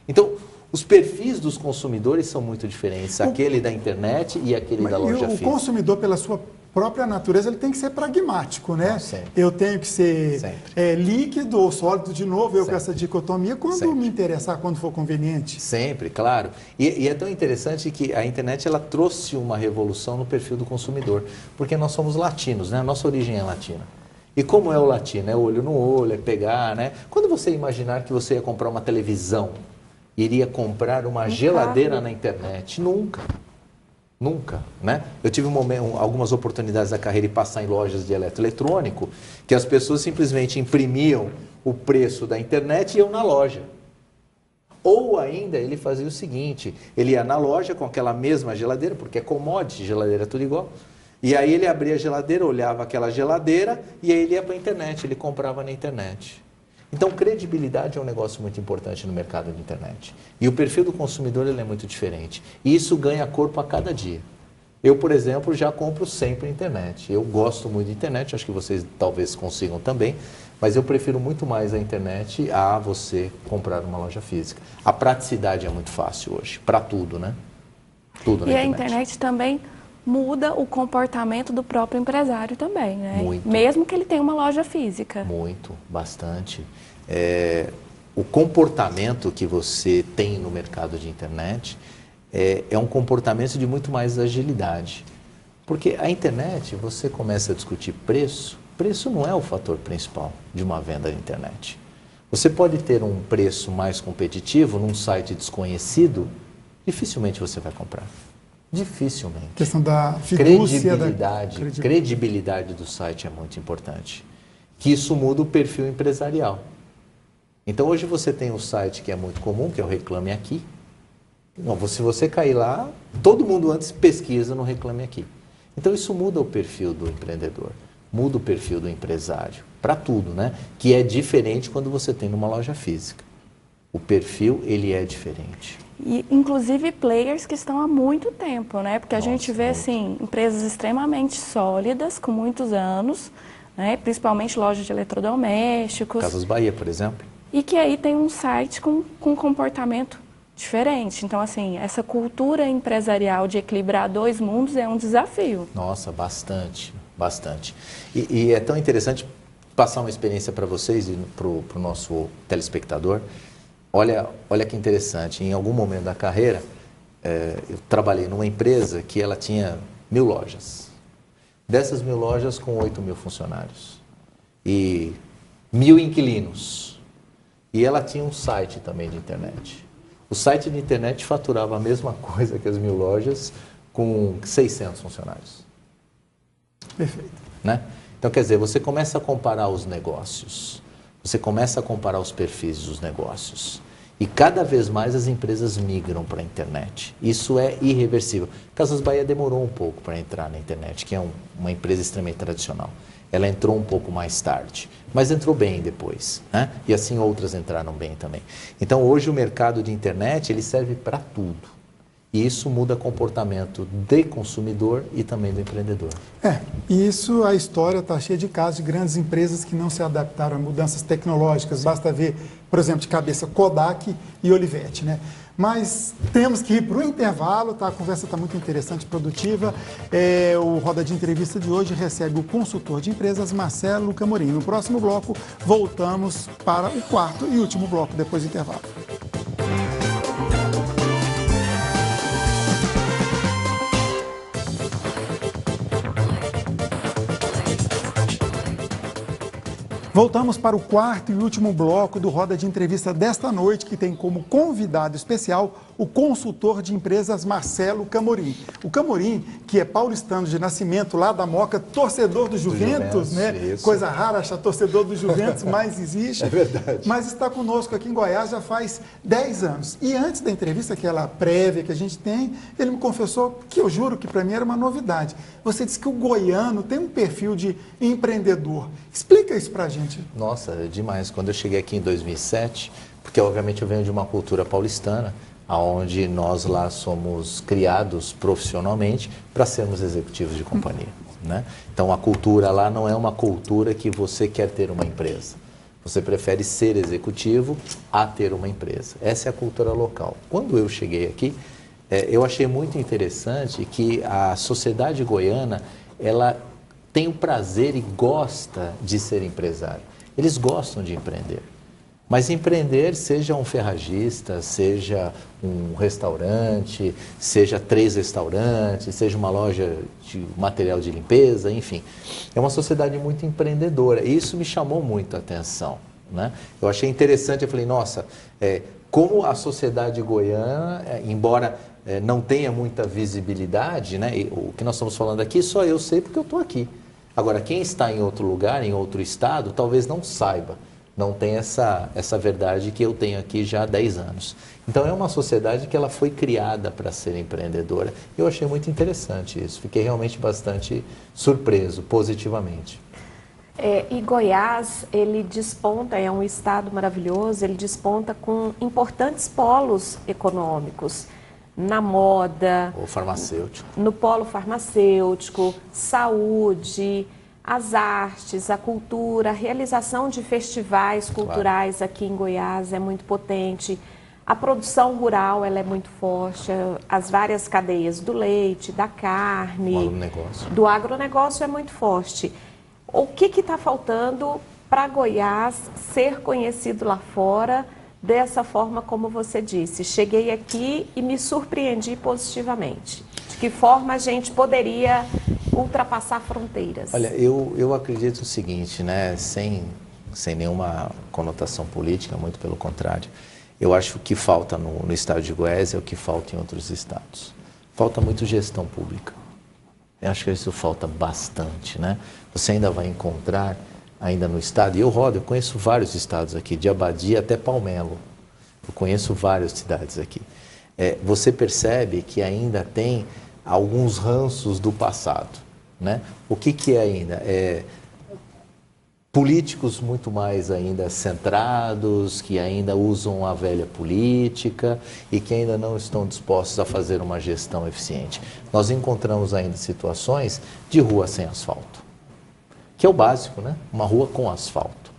Então, os perfis dos consumidores são muito diferentes. Aquele da internet e aquele da loja física. O consumidor, pela sua própria natureza, ele tem que ser pragmático, né? Sempre. Eu tenho que ser líquido ou sólido, de novo, eu com essa dicotomia, quando me interessar, quando for conveniente. Sempre, claro. E é tão interessante que a internet ela trouxe uma revolução no perfil do consumidor, porque nós somos latinos, né? A nossa origem é latina. E como é o latino? É olho no olho, é pegar, né? Quando você imaginar que você ia comprar uma televisão, iria comprar uma geladeira na internet? Nunca. Nunca, né? Eu tive algumas oportunidades na carreira de passar em lojas de eletroeletrônico que as pessoas simplesmente imprimiam o preço da internet e iam na loja. Ou ainda ele fazia o seguinte, ele ia na loja com aquela mesma geladeira, porque é commodity, geladeira é tudo igual, e aí ele abria a geladeira, olhava aquela geladeira e aí ele ia para a internet, ele comprava na internet. Então, credibilidade é um negócio muito importante no mercado de internet. E o perfil do consumidor ele é muito diferente. E isso ganha corpo a cada dia. Eu, por exemplo, já compro sempre internet. Eu gosto muito de internet, acho que vocês talvez consigam também, mas eu prefiro muito mais a internet a você comprar uma loja física. A praticidade é muito fácil hoje, para tudo, né? Tudo na internet. E a internet também muda o comportamento do próprio empresário também, né? Muito. Mesmo que ele tenha uma loja física. Muito, bastante. O comportamento que você tem no mercado de internet é um comportamento de muito mais agilidade. Porque a internet, você começa a discutir preço, preço não é o fator principal de uma venda na internet. Você pode ter um preço mais competitivo num site desconhecido, dificilmente você vai comprar. Dificilmente. A questão da fidúcia, credibilidade do site é muito importante. Que isso muda o perfil empresarial. Então hoje você tem um site que é muito comum, que é o Reclame Aqui. Não, se você cair lá, todo mundo antes pesquisa no Reclame Aqui. Então isso muda o perfil do empreendedor, muda o perfil do empresário, para tudo, né? Que é diferente quando você tem numa loja física. O perfil, ele é diferente. E, inclusive, players que estão há muito tempo, né? Porque a gente vê, assim, empresas extremamente sólidas, com muitos anos, né? Principalmente lojas de eletrodomésticos. Casas Bahia, por exemplo. E que aí tem um site com um comportamento diferente. Então, assim, essa cultura empresarial de equilibrar dois mundos é um desafio. Nossa, bastante, bastante. E é tão interessante passar uma experiência para vocês e para o nosso telespectador. Olha que interessante, em algum momento da carreira, eu trabalhei numa empresa que ela tinha 1000 lojas. Dessas 1000 lojas com 8.000 funcionários. E 1000 inquilinos. E ela tinha um site também de internet. O site de internet faturava a mesma coisa que as 1000 lojas com 600 funcionários. Perfeito. Né? Então, quer dizer, você começa a comparar os negócios. Você começa a comparar os perfis dos negócios. E cada vez mais as empresas migram para a internet. Isso é irreversível. Casas Bahia demorou um pouco para entrar na internet, que é uma empresa extremamente tradicional. Ela entrou um pouco mais tarde, mas entrou bem depois, né? E assim outras entraram bem também. Então hoje o mercado de internet ele serve para tudo. E isso muda comportamento do consumidor e também do empreendedor. E isso, a história está cheia de casos de grandes empresas que não se adaptaram a mudanças tecnológicas. Basta ver, por exemplo, de cabeça Kodak e Olivetti, né? Mas temos que ir para o intervalo, tá? A conversa está muito interessante, produtiva. O Roda de Entrevista de hoje recebe o consultor de empresas Marcelo Camorim. No próximo bloco, voltamos para o quarto e último bloco, depois do intervalo. Voltamos para o quarto e último bloco do Roda de Entrevista desta noite, que tem como convidado especial o consultor de empresas Marcelo Camorim. O Camorim, que é paulistano de nascimento, lá da Moca, torcedor do Juventus, né? Isso. Coisa rara achar torcedor do Juventus, mas existe. É verdade. Mas está conosco aqui em Goiás já faz 10 anos. E antes da entrevista, aquela prévia que a gente tem, ele me confessou que eu juro que para mim era uma novidade. Você disse que o goiano tem um perfil de empreendedor. Explica isso para a gente. Nossa, demais. Quando eu cheguei aqui em 2007, porque obviamente eu venho de uma cultura paulistana, onde nós lá somos criados profissionalmente para sermos executivos de companhia, né? Então a cultura lá não é uma cultura que você quer ter uma empresa. Você prefere ser executivo a ter uma empresa. Essa é a cultura local. Quando eu cheguei aqui, eu achei muito interessante que a sociedade goiana, ela tem o prazer e gosta de ser empresário. Eles gostam de empreender. Mas empreender, seja um ferragista, seja um restaurante, seja 3 restaurantes, seja uma loja de material de limpeza, enfim. É uma sociedade muito empreendedora. E isso me chamou muito a atenção, né? Eu achei interessante, eu falei, nossa, como a sociedade goiana, embora não tenha muita visibilidade, né? O que nós estamos falando aqui, só eu sei porque eu estou aqui. Agora, quem está em outro lugar, em outro estado, talvez não saiba, não tem essa verdade que eu tenho aqui já há 10 anos. Então, é uma sociedade que ela foi criada para ser empreendedora. Eu achei muito interessante isso, fiquei realmente bastante surpreso, positivamente. E Goiás, ele desponta, é um estado maravilhoso, ele desponta com importantes polos econômicos. Na moda, o farmacêutico, no polo farmacêutico, saúde, as artes, a cultura, a realização de festivais culturais aqui em Goiás é muito potente. A produção rural ela é muito forte, as várias cadeias do leite, da carne, do agronegócio é muito forte. O que está faltando para Goiás ser conhecido lá fora? Dessa forma como você disse, cheguei aqui e me surpreendi positivamente. De que forma a gente poderia ultrapassar fronteiras? Olha, eu acredito o seguinte, né? Sem nenhuma conotação política, muito pelo contrário. Eu acho que o que falta no estado de Goiás é o que falta em outros estados. Falta muito gestão pública. Eu acho que isso falta bastante, né? Você ainda vai encontrar ainda no estado, e eu conheço vários estados aqui, de Abadia até Palmelo, eu conheço várias cidades aqui. Você percebe que ainda tem alguns ranços do passado, né? O que é ainda? Políticos muito mais ainda centrados, que ainda usam a velha política e que ainda não estão dispostos a fazer uma gestão eficiente. Nós encontramos ainda situações de rua sem asfalto, que é o básico, né? Uma rua com asfalto.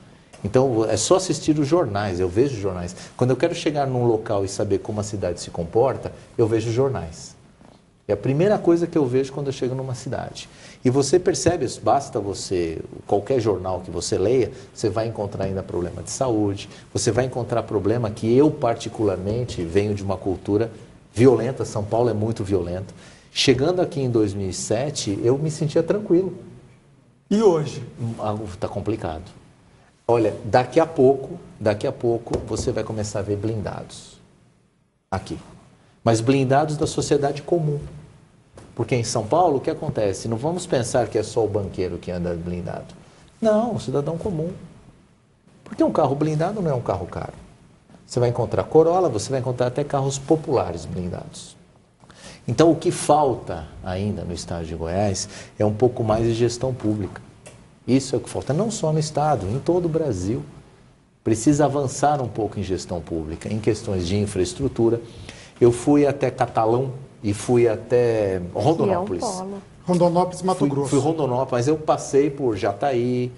Então, é só assistir os jornais, eu vejo jornais. Quando eu quero chegar num local e saber como a cidade se comporta, eu vejo jornais. É a primeira coisa que eu vejo quando eu chego numa cidade. E você percebe, basta qualquer jornal que você leia, você vai encontrar ainda problema de saúde, você vai encontrar problema que eu particularmente venho de uma cultura violenta, São Paulo é muito violento. Chegando aqui em 2007, eu me sentia tranquilo. E hoje? Está complicado. Olha, daqui a pouco você vai começar a ver blindados aqui. Mas blindados da sociedade comum. Porque em São Paulo, o que acontece? Não vamos pensar que é só o banqueiro que anda blindado. Não, o cidadão comum. Porque um carro blindado não é um carro caro. Você vai encontrar Corolla, você vai encontrar até carros populares blindados. Então, o que falta ainda no estado de Goiás é um pouco mais de gestão pública. Isso é o que falta, não só no estado, em todo o Brasil. Precisa avançar um pouco em gestão pública, em questões de infraestrutura. Eu fui até Catalão e fui até Rondonópolis. Rondonópolis, Mato Grosso. Fui Rondonópolis, mas eu passei por Jataí,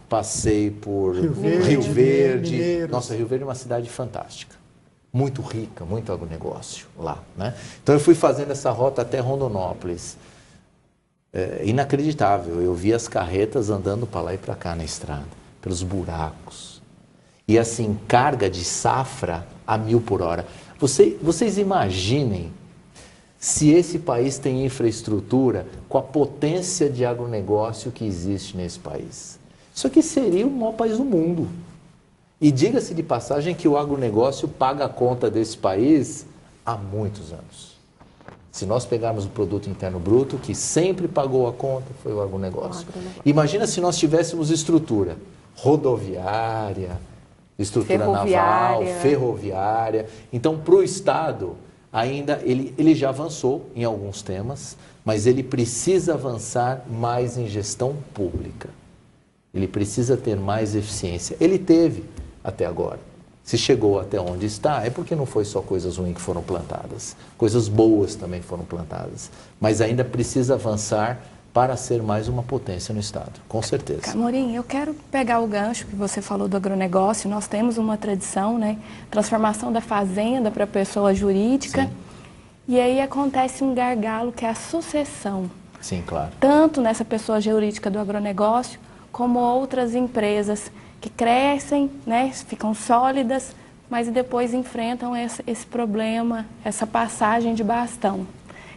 passei por Rio Verde. Mineiros. Nossa, Rio Verde é uma cidade fantástica. Muito rica, muito agronegócio lá, né? Então eu fui fazendo essa rota até Rondonópolis. Inacreditável, eu vi as carretas andando para lá e para cá na estrada, pelos buracos. E assim, carga de safra a 1000 por hora. Vocês imaginem se esse país tem infraestrutura com a potência de agronegócio que existe nesse país. Isso aqui seria o maior país do mundo. E diga-se de passagem que o agronegócio paga a conta desse país há muitos anos. Se nós pegarmos o produto interno bruto, que sempre pagou a conta, foi o agronegócio. Imagina se nós tivéssemos estrutura rodoviária, estrutura naval, ferroviária. Então, para o Estado, ainda ele já avançou em alguns temas, mas ele precisa avançar mais em gestão pública. Ele precisa ter mais eficiência. Ele teve até agora. Se chegou até onde está, é porque não foi só coisas ruins que foram plantadas. Coisas boas também foram plantadas. Mas ainda precisa avançar para ser mais uma potência no Estado, com certeza. Camorim, eu quero pegar o gancho que você falou do agronegócio. Nós temos uma tradição, né? Transformação da fazenda para a pessoa jurídica. Sim. E aí acontece um gargalo que é a sucessão. Sim, claro. Tanto nessa pessoa jurídica do agronegócio, como outras empresas que crescem, né? Ficam sólidas, mas depois enfrentam esse problema, essa passagem de bastão.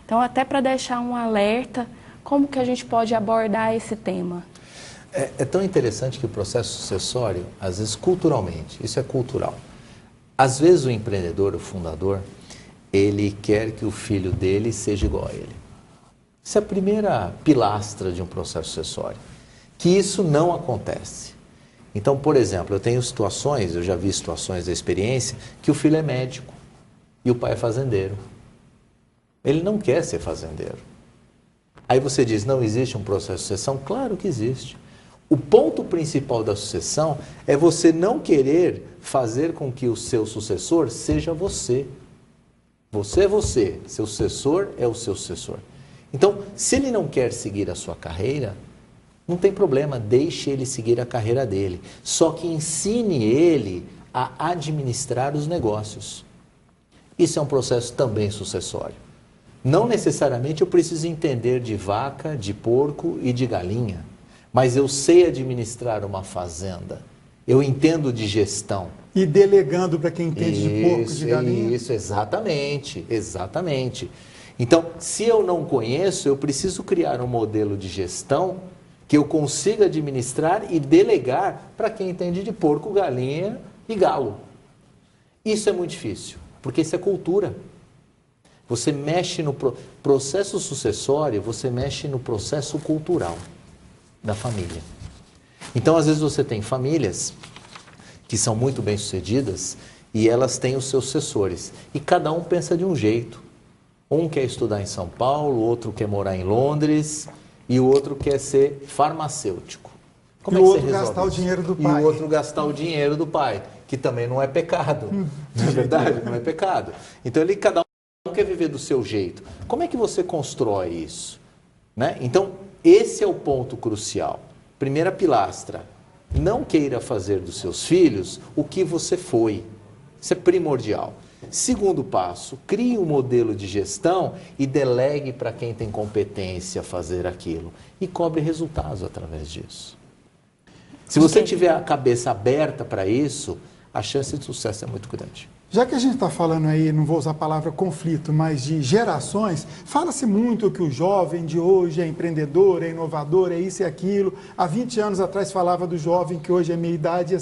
Então, até para deixar um alerta, como que a gente pode abordar esse tema? É tão interessante que o processo sucessório, às vezes culturalmente, isso é cultural. Às vezes o empreendedor, o fundador, ele quer que o filho dele seja igual a ele. Isso é a primeira pilastra de um processo sucessório. Que isso não acontece. Então, por exemplo, eu já vi situações da experiência, que o filho é médico e o pai é fazendeiro. Ele não quer ser fazendeiro. Aí você diz, não existe um processo de sucessão? Claro que existe. O ponto principal da sucessão é você não querer fazer com que o seu sucessor seja você. Você é você, seu sucessor é o seu sucessor. Então, se ele não quer seguir a sua carreira, não tem problema, deixe ele seguir a carreira dele. Só que ensine ele a administrar os negócios. Isso é um processo também sucessório. Não necessariamente eu preciso entender de vaca, de porco e de galinha, mas eu sei administrar uma fazenda. Eu entendo de gestão. E delegando para quem entende de porco e de galinha. Isso, exatamente, exatamente. Então, se eu não conheço, eu preciso criar um modelo de gestão que eu consiga administrar e delegar para quem entende de porco, galinha e galo. Isso é muito difícil, porque isso é cultura. Você mexe no processo sucessório, você mexe no processo cultural da família. Então, às vezes você tem famílias que são muito bem-sucedidas e elas têm os seus sucessores. E cada um pensa de um jeito. Um quer estudar em São Paulo, o outro quer morar em Londres e o outro quer ser farmacêutico. Como é que você resolve gastar isso? O dinheiro do pai. E o outro gastar o dinheiro do pai, que também não é pecado. Não é verdade? Não é pecado. Então, cada um quer viver do seu jeito. Como é que você constrói isso? Né? Então, esse é o ponto crucial. Primeira pilastra, não queira fazer dos seus filhos o que você foi. Isso é primordial. Segundo passo, crie um modelo de gestão e delegue para quem tem competência fazer aquilo. E cobre resultados através disso. Se você tiver a cabeça aberta para isso, a chance de sucesso é muito grande. Já que a gente está falando aí, não vou usar a palavra conflito, mas de gerações, fala-se muito que o jovem de hoje é empreendedor, é inovador, é isso e aquilo. Há 20 anos atrás falava do jovem que hoje é meia-idade,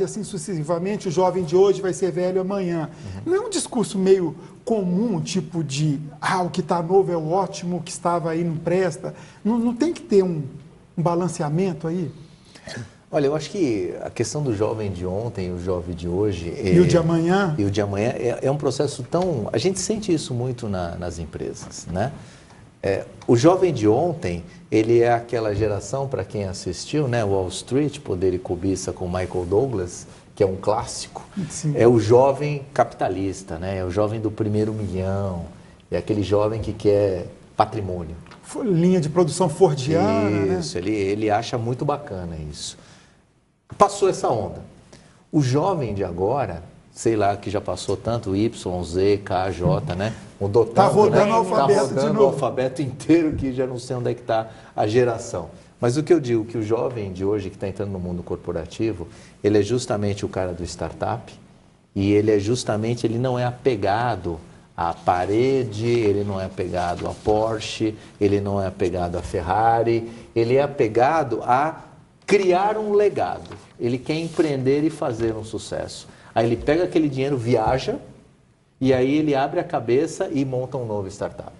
assim sucessivamente, o jovem de hoje vai ser velho amanhã. Não é um discurso meio comum, tipo de, o que está novo é o ótimo, o que estava aí não presta? Não tem que ter um balanceamento aí? Olha, eu acho que a questão do jovem de ontem e o jovem de hoje... E o de amanhã? E o de amanhã é um processo tão... A gente sente isso muito nas empresas, né? O jovem de ontem, ele é aquela geração, para quem assistiu, né? Wall Street, Poder e Cobiça com Michael Douglas, que é um clássico. Sim. É o jovem capitalista, né? É o jovem do primeiro milhão, é aquele jovem que quer patrimônio. Linha de produção fordiana, isso, né? Ele acha muito bacana isso. Passou essa onda. O jovem de agora, sei lá, que já passou tanto Y, Z, K, J, né? Mudou tanto, tá rodando, né? O alfabeto, tá rodando o alfabeto inteiro, que já não sei onde é que está a geração. Mas o que eu digo, que o jovem de hoje que está entrando no mundo corporativo, ele é justamente o cara do startup e ele não é apegado à parede, ele não é apegado a Porsche, ele não é apegado a Ferrari, ele é apegado a criar um legado. Ele quer empreender e fazer um sucesso. Aí ele pega aquele dinheiro, viaja, e aí ele abre a cabeça e monta um novo startup.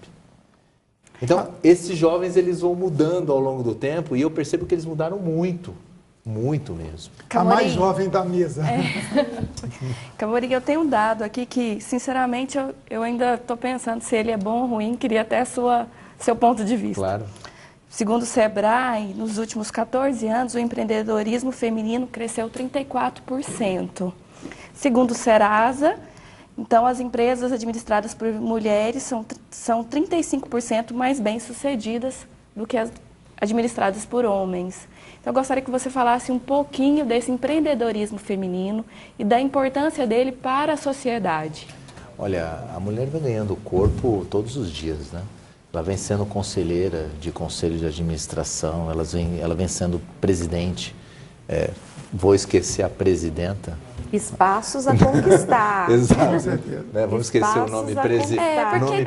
Então, esses jovens, eles vão mudando ao longo do tempo, e eu percebo que eles mudaram muito. Muito mesmo. A mais jovem da mesa. Camorim, eu tenho um dado aqui que, sinceramente, eu ainda estou pensando se ele é bom ou ruim, queria até seu ponto de vista. Claro. Segundo o Sebrae, nos últimos 14 anos, o empreendedorismo feminino cresceu 34%. Segundo o Serasa, então, as empresas administradas por mulheres são 35% mais bem-sucedidas do que as administradas por homens. Então, eu gostaria que você falasse um pouquinho desse empreendedorismo feminino e da importância dele para a sociedade. Olha, a mulher vem ganhando corpo todos os dias, né? Ela vem sendo conselheira de conselho de administração, ela vem sendo presidente. Vou esquecer a presidenta. Espaços a conquistar. Exato. Né? Vamos esquecer o nome, porque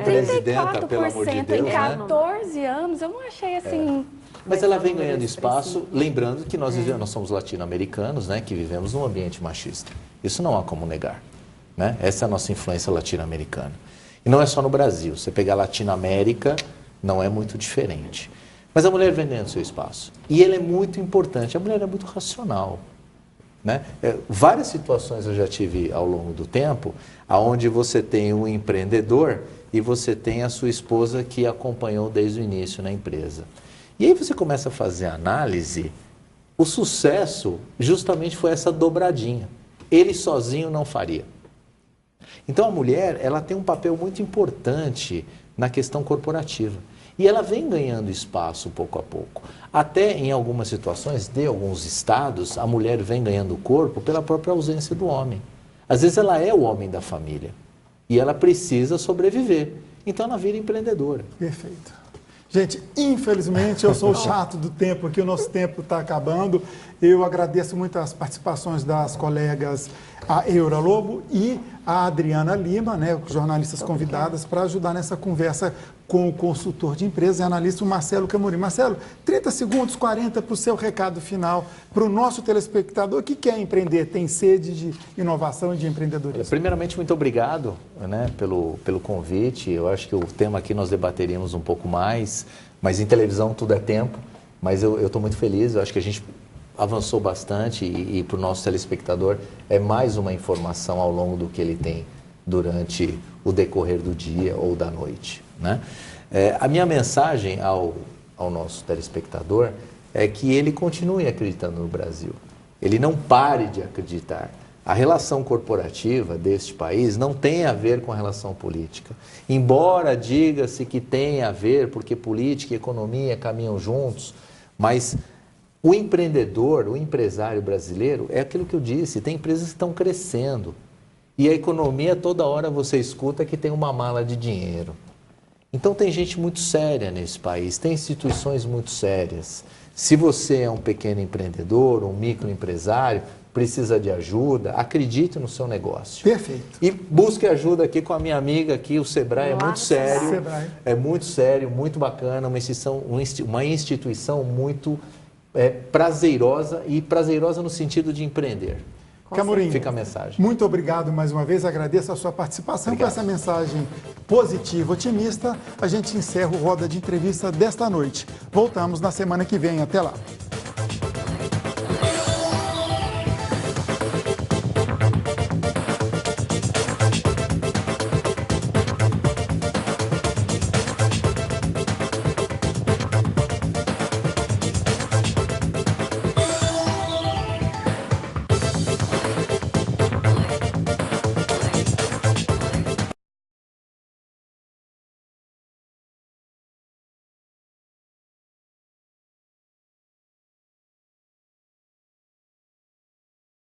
presidenta, pelo amor de Deus. Em 14 anos, eu não achei assim... Mas ela vem ganhando espaço, lembrando que nós somos latino-americanos, né, que vivemos num ambiente machista. Isso não há como negar. Né? Essa é a nossa influência latino-americana. E não é só no Brasil. Você pegar a Latinoamérica, não é muito diferente. Mas a mulher vem ganhando seu espaço. E ele é muito importante. A mulher é muito racional. Né? Várias situações eu já tive ao longo do tempo, onde você tem um empreendedor e você tem a sua esposa que acompanhou desde o início na empresa. E aí você começa a fazer a análise, o sucesso justamente foi essa dobradinha. Ele sozinho não faria. Então a mulher, ela tem um papel muito importante na questão corporativa. E ela vem ganhando espaço pouco a pouco. Até em algumas situações de alguns estados, a mulher vem ganhando corpo pela própria ausência do homem. Às vezes ela é o homem da família e ela precisa sobreviver. Então ela vira empreendedora. Perfeito. Gente, infelizmente eu sou o chato do tempo aqui, o nosso tempo está acabando. Eu agradeço muito as participações das colegas a Eura Lobo e a Adriana Lima, né, jornalistas convidadas, para ajudar nessa conversa com o consultor de empresas e analista Marcelo Camorim. Marcelo, 30 segundos, 40 para o seu recado final para o nosso telespectador que quer empreender, tem sede de inovação e de empreendedorismo. Primeiramente, muito obrigado, né, pelo convite. Eu acho que o tema aqui nós debateríamos um pouco mais, mas em televisão tudo é tempo. Mas eu estou muito feliz, eu acho que a gente avançou bastante e para o nosso telespectador é mais uma informação ao longo do que ele tem durante o decorrer do dia ou da noite. Né? A minha mensagem ao nosso telespectador é que ele continue acreditando no Brasil. Ele não pare de acreditar. A relação corporativa deste país não tem a ver com a relação política. Embora diga-se que tem a ver, porque política e economia caminham juntos, mas o empreendedor, o empresário brasileiro, é aquilo que eu disse, tem empresas que estão crescendo. E a economia, toda hora você escuta que tem uma mala de dinheiro. Então tem gente muito séria nesse país, tem instituições muito sérias. Se você é um pequeno empreendedor, um microempresário, precisa de ajuda, acredite no seu negócio. Perfeito. E busque ajuda aqui com a minha amiga aqui, o Sebrae, é muito sério. Sebrae. É muito sério, muito bacana, uma instituição muito prazerosa, e prazerosa no sentido de empreender. Camorim, fica a mensagem. Muito obrigado mais uma vez, agradeço a sua participação. Obrigado. Com essa mensagem positiva, otimista, a gente encerra o Roda de Entrevista desta noite. Voltamos na semana que vem, até lá.